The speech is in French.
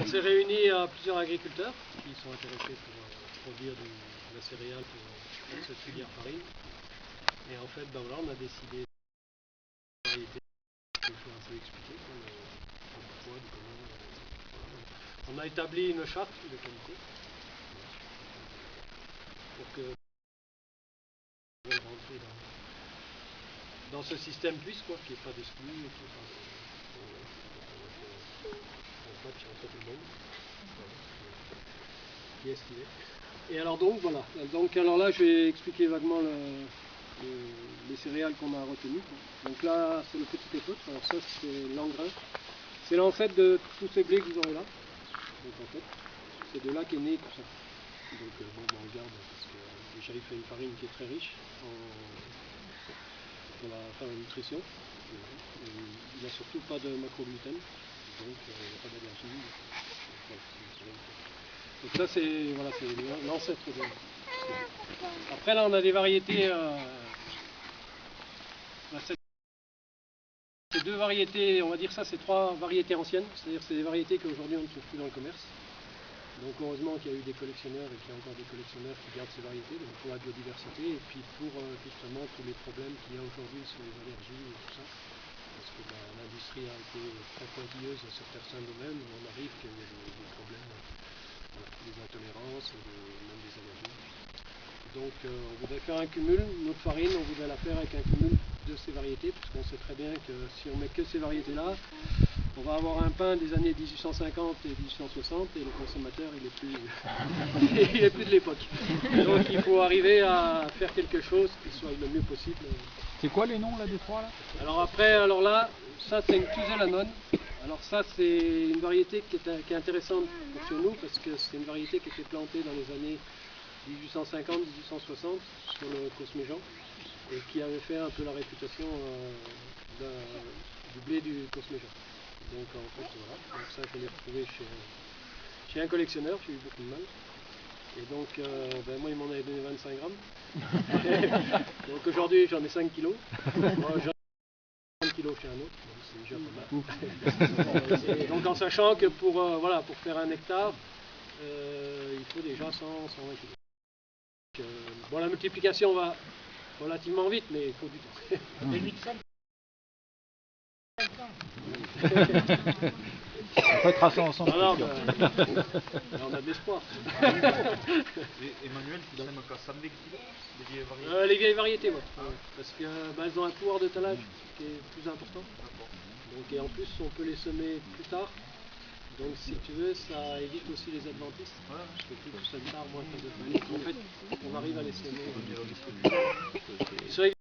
on s'est réunis à plusieurs agriculteurs qui sont intéressés pour produire de la céréale pour cette filière farine. Et en fait, voilà, on a décidé de variété. Je vais un peu expliquer pourquoi, comment. Voilà. On a établi une charte de qualité pour que rentrer dans ce système plus, quoi, qu'il n'y ait pas d'exclus, on match entre tout le monde. Voilà. Qui est ce qu'il est. Et alors donc voilà. Donc alors là je vais expliquer vaguement les céréales qu'on a retenues. Donc là c'est le petit épeautre. Alors ça c'est l'engrais. C'est l'ancêtre de tous ces blés que vous aurez là. Donc en fait c'est de là qu'est né tout ça. Donc bon on regarde parce que déjà il fait une farine qui est très riche pour la nutrition. Il n'a surtout pas de macrogluten. Donc il n'y a pas d'allergie. Donc ça c'est voilà, l'ancêtre de. Après là on a des variétés. C'est deux variétés, on va dire ça, c'est trois variétés anciennes, c'est-à-dire c'est des variétés qu'aujourd'hui on ne trouve plus dans le commerce. Donc heureusement qu'il y a eu des collectionneurs et qu'il y a encore des collectionneurs qui gardent ces variétés, donc pour la biodiversité et puis pour justement tous les problèmes qu'il y a aujourd'hui sur les allergies et tout ça. Parce que l'industrie a été très pointilleuse sur certains domaines où on arrive qu'il y a des problèmes, voilà, des intolérances, même des allergies. Donc on voudrait faire un cumul, notre farine, on voudrait la faire avec un cumul de ces variétés, parce qu'on sait très bien que si on met que ces variétés-là, on va avoir un pain des années 1850 et 1860 et le consommateur il est plus de l'époque. Donc il faut arriver à faire quelque chose qui soit le mieux possible. C'est quoi les noms là des trois là? Alors après, là, ça c'est une Cuselanone. Alors ça c'est une variété qui est intéressante sur nous parce que c'est une variété qui a été plantée dans les années 1850-1860 sur le Cosméjean et qui avait fait un peu la réputation du blé du Cosméjean. Donc en fait voilà, donc ça je l'ai retrouvé chez un collectionneur, j'ai eu beaucoup de mal. Et donc moi il m'en avait donné 25 grammes. Donc aujourd'hui j'en ai 5 kilos. Moi j'en ai 5 kilos chez un autre, donc c'est déjà pas mal. Et donc en sachant que pour faire un hectare, il faut déjà 100-120 kilos. Bon, la multiplication va relativement vite, mais il faut du temps. Et 800. On peut tracer ensemble. On a de l'espoir. Emmanuel, tu donnes encore 100 kilos les vieilles variétés, ouais. Parce qu'elles ont un pouvoir de tallage qui est plus important. Donc, et en plus, on peut les semer plus tard. Donc si tu veux, ça évite aussi les adventistes. Parce que plus tu sèmes tard, moins tu as de. En fait, on arrive à les semer.